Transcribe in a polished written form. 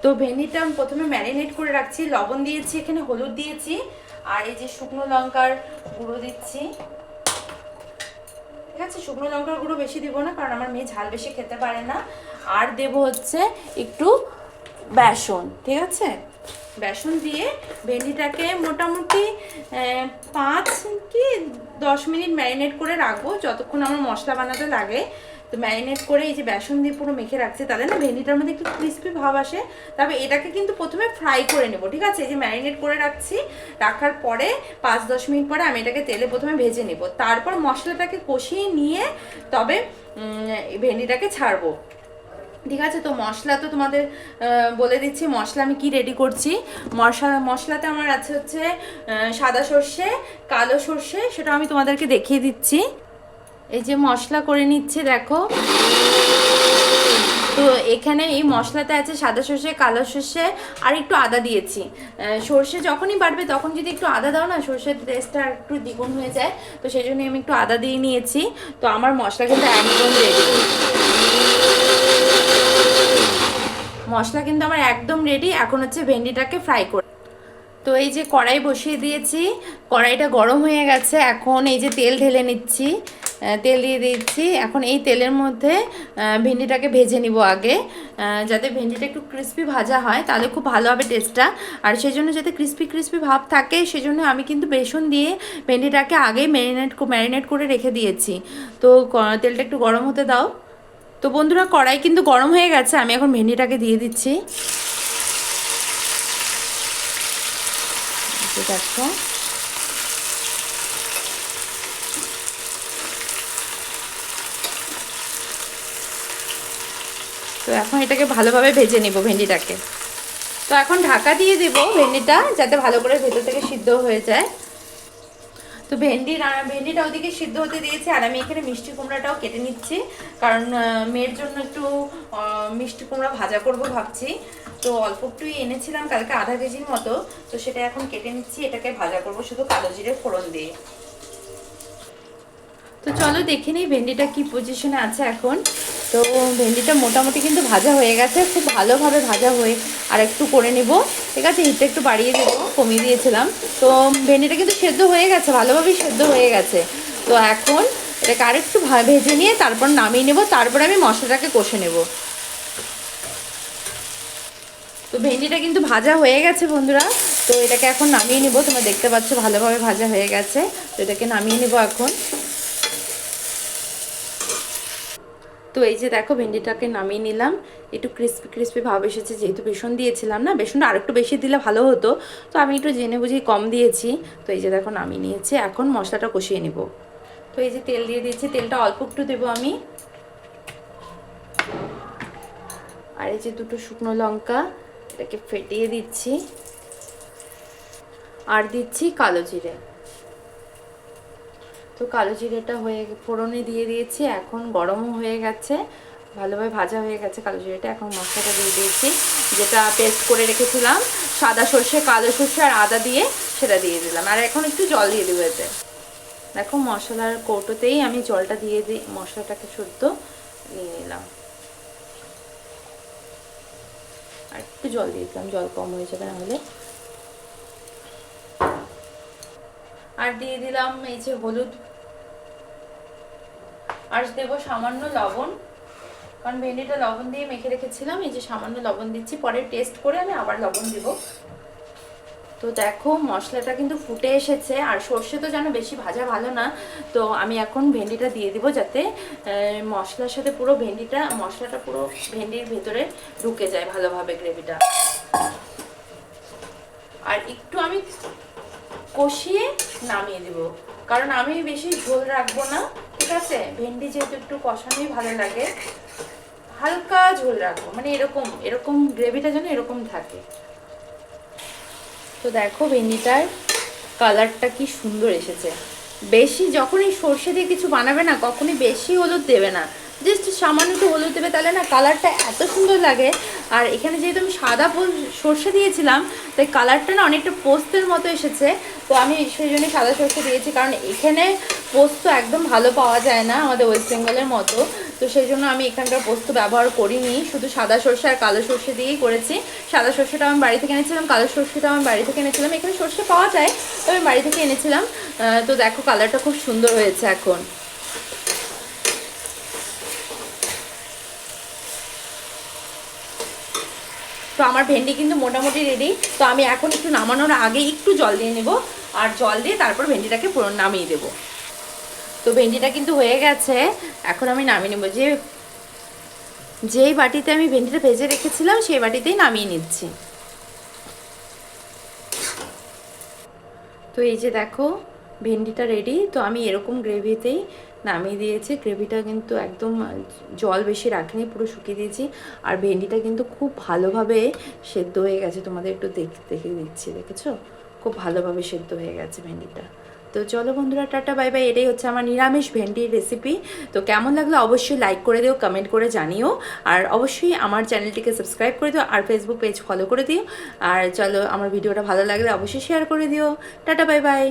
তো ভেন্ডিটা আমি প্রথমে ম্যারিনেট করে রাখছি, লবণ দিয়েছি, এখানে হলুদ দিয়েছি, আর এই যে শুকনো লঙ্কার গুঁড়ো দিচ্ছি। ঠিক আছে, শুকনো লঙ্কার গুঁড়ো বেশি দিব না, কারণ আমার মেয়ে ঝাল বেশি খেতে পারে না। আর দেব হচ্ছে একটু বেসন। ঠিক আছে, বেসন দিয়ে ভেন্ডিটাকে মোটামুটি 5 কি 10 মিনিট ম্যারিনেট করে রাখবো, যতক্ষণ আমার মশলা বানাতে লাগে। তো ম্যারিনেট করে এই যে বেসন দিয়ে পুরো মেখে রাখছি, তাহলে না ভেন্ডিটার মধ্যে একটু ক্রিস্পি ভাব আসে। তবে এটাকে কিন্তু প্রথমে ফ্রাই করে নেব। ঠিক আছে, এই যে ম্যারিনেট করে রাখছি, রাখার পরে 5-10 মিনিট পরে আমি এটাকে তেলে প্রথমে ভেজে নেব, তারপর মশলাটাকে কষিয়ে নিয়ে তবে ভেন্ডিটাকে ছাড়বো। ঠিক আছে, তো মশলা তো তোমাদের বলে দিচ্ছি মশলা আমি কি রেডি করছি। মশলাতে আমার আছে হচ্ছে সাদা সর্ষে, কালো সর্ষে, সেটা আমি তোমাদেরকে দেখিয়ে দিচ্ছি। এই যে মশলা করে নিচ্ছে দেখো। তো এখানে এই মশলাতে আছে সাদা সর্ষে, কালো সর্ষে, আর একটু আদা দিয়েছি। সর্ষে যখনই বাটবে তখন যদি একটু আদা দাও না, সর্ষের টেস্টটা একটু দ্বিগুণ হয়ে যায়। তো সেই জন্যই আমি একটু আদা দিয়ে নিয়েছি। তো আমার মশলা কিন্তু একদম রেডি, মশলা কিন্তু আমার একদম রেডি। এখন হচ্ছে ভেন্ডিটাকে ফ্রাই করে। তো এই যে কড়াই বসিয়ে দিয়েছি, কড়াইটা গরম হয়ে গেছে। এখন এই যে তেল ঢেলে নিচ্ছি, তেল দিয়ে দিচ্ছি। এখন এই তেলের মধ্যে ভেন্ডিটাকে ভেজে নিব আগে, যাতে ভেন্ডিটা একটু ক্রিস্পি ভাজা হয়, তাহলে খুব ভালো হবে টেস্টটা। আর সেই জন্য যাতে ক্রিস্পি ক্রিস্পি ভাব থাকে, সেজন্য আমি কিন্তু বেসন দিয়ে ভেন্ডিটাকে আগেই ম্যারিনেট করে রেখে দিয়েছি। তো তেলটা একটু গরম হতে দাও। তো বন্ধুরা, কড়াই কিন্তু গরম হয়ে গেছে, আমি এখন ভেন্ডিটাকে দিয়ে দিচ্ছি। দেখো, তো এখন এটাকে ভালোভাবে ভেজে নিব ভেন্ডিটাকে। তো এখন ঢাকা দিয়ে দেব ভেন্ডিটা, যাতে ভালো করে ভেতর থেকে সিদ্ধ হয়ে যায়। তো ভেন্ডিটা ওদিকে সিদ্ধ হতে দিয়েছি, আর আমি এখানে মিষ্টি কুমড়াটাও কেটে নিচ্ছি, কারণ মেয়ের জন্য একটু মিষ্টি কুমড়া ভাজা করব ভাবছি। তো অল্প একটুই এনেছিলাম কালকে, আধা কেজির মতো। তো সেটা এখন কেটে নিচ্ছি, এটাকে ভাজা করব শুধু কালো জিরে ফোড়ন দিয়ে। তো চলো দেখে নিই ভেন্ডিটা কি পজিশনে আছে এখন। তো ভেন্ডিটা মোটামুটি কিন্তু ভাজা হয়ে গেছে, খুব ভালোভাবে ভাজা হয়ে আর একটু করে নিব। ঠিক আছে, হিটটা একটু বাড়িয়ে দেবো, কমিয়ে দিয়েছিলাম। তো ভেন্ডিটা কিন্তু সেদ্ধ হয়ে গেছে, ভালোভাবেই সেদ্ধ হয়ে গেছে। তো এখন এটাকে আরেকটু ভেজে নিয়ে তারপর নামিয়ে নেব, তারপর আমি মশলাটাকে কষে নেব। তো ভেন্ডিটা কিন্তু ভাজা হয়ে গেছে বন্ধুরা। তো এটাকে এখন নামিয়ে নিব, তোমরা দেখতে পাচ্ছ ভালোভাবে ভাজা হয়ে গেছে। তো এটাকে নামিয়ে নেব এখন। তো এই যে দেখো, ভেন্ডিটাকে নামিয়ে নিলাম। একটু ক্রিস্পি ক্রিস্পি ভাব এসেছে, যেহেতু বেসন দিয়েছিলাম না, বেসনটা আরেকটু বেশি দিলে ভালো হতো। তো আমি একটু জেনে বুঝি কম দিয়েছি। তো এই যে দেখো, নামিয়ে নিয়েছি, এখন মশলাটা কষিয়ে নিব। তো এই যে তেল দিয়ে দিয়েছি, তেলটা অল্প একটু দেবো আমি। আর এই যে দুটো শুকনো লঙ্কা, এটাকে ফেটিয়ে দিচ্ছি। আর দিচ্ছি কালো জিরে। তো কালো জিরেটা ফোড়নে দিয়ে দিয়েছি, এখন গরমও হয়ে গেছে, ভালোভাবে ভাজা হয়ে গেছে কালো জিরেটা। এখন মশলাটা দিয়ে দিয়েছি, যেটা পেস্ট করে রেখেছিলাম সাদা সর্ষে, কালো সর্ষে আর আদা দিয়ে, সেটা দিয়ে দিলাম। আর এখন একটু জল দিয়ে দেবো এতে। দেখো, মশলার কৌটোতেই আমি জলটা দিয়ে দিই, মশলাটাকে শুদ্ধ নিয়ে নিলাম। আর একটু জল দিয়ে দিলাম, জল কম হয়ে যাবে না হলে। আর দিয়ে দিলাম এই যে হলুদ, আর দেবো সামান্য লবণ, কারণ ভেন্ডিটা লবণ দিয়ে মেখে রেখেছিলাম। এই যে সামান্য লবণ দিচ্ছি, পরে টেস্ট করে আমি আবার লবণ দিব। তো দেখো, মশলাটা কিন্তু ফুটে এসেছে। আর সর্ষে তো যেন বেশি ভাজা ভালো না। তো আমি এখন ভেন্ডিটা দিয়ে দিব, যাতে মশলার সাথে পুরো মশলাটা পুরো ভেন্ডির ভেতরে ঢুকে যায় ভালোভাবে গ্রেভিটা। আর একটু আমি কষিয়ে নামিয়ে দেব, কারণ আমি বেশি ঝোল রাখবো না। ঠিক আছে, ভেন্ডি যেহেতু একটু কষানোই ভালো লাগে, হালকা ঝোল রাখবো, মানে এরকম এরকম গ্রেভিটা যেন এরকম থাকে। তো দেখো, ভেন্ডিটার কালারটা কি সুন্দর এসেছে। বেশি যখনই সর্ষে দিয়ে কিছু বানাবে না, কখনই বেশি হলুদ দেবে না, জাস্ট সামান্য একটু হলুদ দেবে, তাহলে না কালারটা এত সুন্দর লাগে। আর এখানে যেহেতু আমি সাদা সর্ষে দিয়েছিলাম, তাই কালারটা না অনেকটা পোস্তের মতো এসেছে। তো আমি সেই জন্য সাদা সর্ষে দিয়েছি, কারণ এখানে পোস্ত একদম ভালো পাওয়া যায় না আমাদের ওয়েস্ট বেঙ্গলের মতো। তো সেই জন্য আমি এখানকার পোস্ত ব্যবহার করিনি, শুধু সাদা সর্ষে আর কালো সর্ষে দিয়েই করেছি। সাদা সর্ষেটা আমি বাড়ি থেকে এনেছিলাম, কালো সর্ষেটা আমি বাড়ি থেকে এনেছিলাম। এখানে সর্ষে পাওয়া যায়, তবে আমি বাড়ি থেকে এনেছিলাম। তো দেখো কালারটা খুব সুন্দর হয়েছে এখন। তো আমার ভেন্ডি কিন্তু মোটামুটি রেডি। তো আমি এখন একটু নামানোর আগে একটু জল দিয়ে নেব, আর জল দিয়ে তারপর ভেন্ডিটাকে পুরো নামিয়ে দেবো। তো ভেন্ডিটা কিন্তু হয়ে গেছে, এখন আমি নামিয়ে নেবো। যেই বাটিতে আমি ভেন্ডিটা ভেজে রেখেছিলাম সেই বাটিতেই নামিয়ে নিচ্ছি। তো এই যে দেখো ভেন্ডিটা রেডি। তো আমি এরকম গ্রেভিতেই নামিয়ে দিয়েছি। গ্রেভিটা কিন্তু একদম জল বেশি রাখিনি, পুরো শুকিয়ে দিয়েছি। আর ভেন্ডিটা কিন্তু খুব ভালোভাবে সেদ্ধ হয়ে গেছে, তোমাদের একটু দেখে দিচ্ছি, দেখেছো খুব ভালোভাবে সেদ্ধ হয়ে গেছে ভেন্ডিটা। তো চলো বন্ধুরা, টাটা বাই বাই। এটাই হচ্ছে আমার নিরামিষ ভেন্ডির রেসিপি। তো কেমন লাগলো অবশ্যই লাইক করে দিও, কমেন্ট করে জানিও, আর অবশ্যই আমার চ্যানেলটিকে সাবস্ক্রাইব করে দিও, আর ফেসবুক পেজ ফলো করে দিও। আর চলো, আমার ভিডিওটা ভালো লাগলে অবশ্যই শেয়ার করে দিও। Tata bye bye.